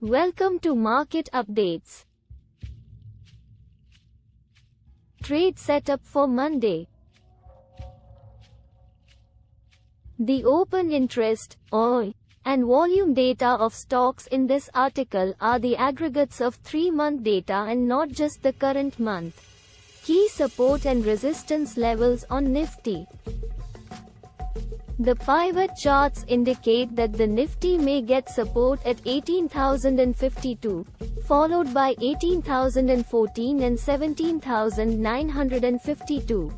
Welcome to Market Updates. Trade setup for Monday. The open interest, OI, and volume data of stocks in this article are the aggregates of 3-month data and not just the current month. Key support and resistance levels on Nifty. The pivot charts indicate that the Nifty may get support at 18,052, followed by 18,014 and 17,952.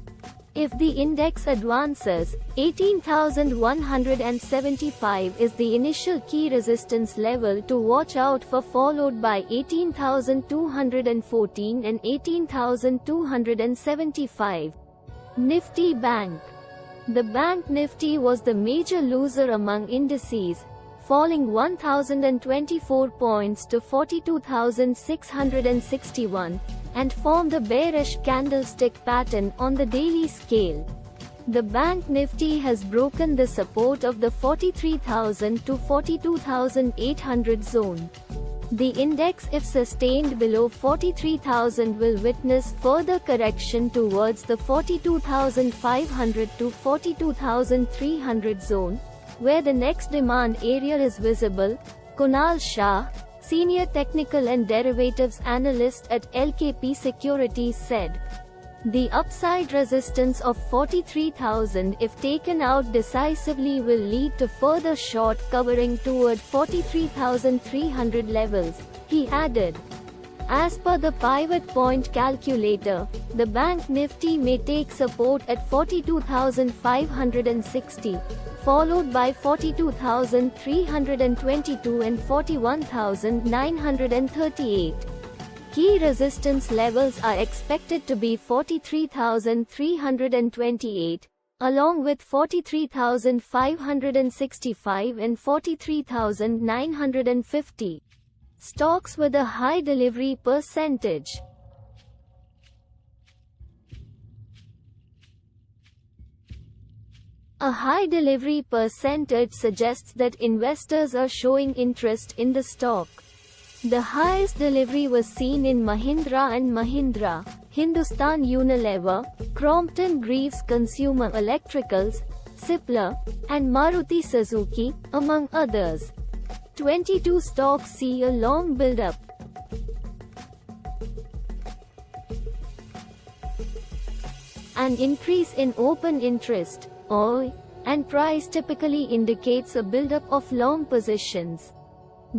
If the index advances, 18,175 is the initial key resistance level to watch out for, followed by 18,214 and 18,275. Nifty Bank. The Bank Nifty was the major loser among indices, falling 1,024 points to 42,661, and formed a bearish candlestick pattern on the daily scale. The Bank Nifty has broken the support of the 43,000 to 42,800 zone. The index, if sustained below 43,000, will witness further correction towards the 42,500 to 42,300 zone, where the next demand area is visible. Kunal Shah, Senior Technical and Derivatives Analyst at LKP Securities, said, "The upside resistance of 43,000, if taken out decisively, will lead to further short covering toward 43,300 levels," he added. As per the pivot point calculator, the Bank Nifty may take support at 42,560, followed by 42,322 and 41,938. Key resistance levels are expected to be 43,328, along with 43,565 and 43,950. Stocks with a high delivery percentage. A high delivery percentage suggests that investors are showing interest in the stock. The highest delivery was seen in Mahindra and Mahindra, Hindustan Unilever, Crompton Greaves Consumer Electricals, Cipla, and Maruti Suzuki, among others. 22 stocks see a long build-up. An increase in open interest, OI, and price typically indicates a build-up of long positions.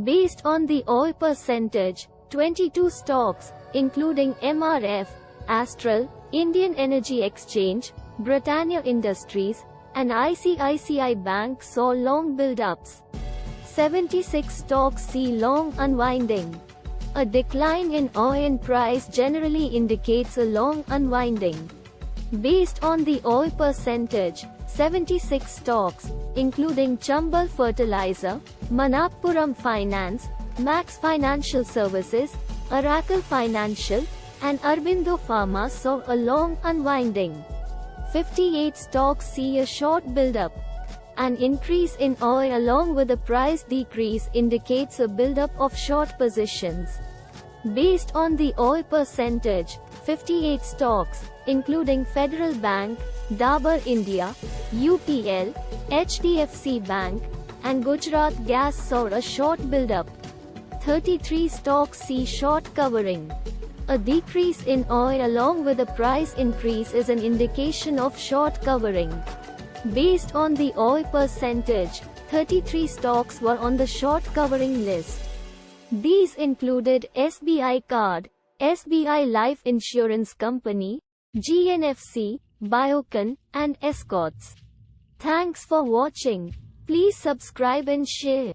Based on the OI percentage, 22 stocks, including MRF, Astral, Indian Energy Exchange, Britannia Industries, and ICICI Bank saw long build-ups. 76 stocks see long unwinding. A decline in OI and price generally indicates a long unwinding. Based on the OI percentage, 76 stocks, including Chambal Fertilizer, Manappuram Finance, Max Financial Services, Oracle Financial, and Aurobindo Pharma saw a long unwinding. 58 stocks see a short build-up. An increase in OI along with a price decrease indicates a build-up of short positions. Based on the OI percentage, 58 stocks, including Federal Bank, Dabur India, UPL, HDFC Bank, and Gujarat Gas saw a short build-up. 33 stocks see short covering. A decrease in OI along with a price increase is an indication of short covering. Based on the OI percentage, 33 stocks were on the short covering list. These included SBI Card, SBI Life Insurance Company, GNFC, Biocon, and Escorts. Thanks for watching. Please subscribe and share.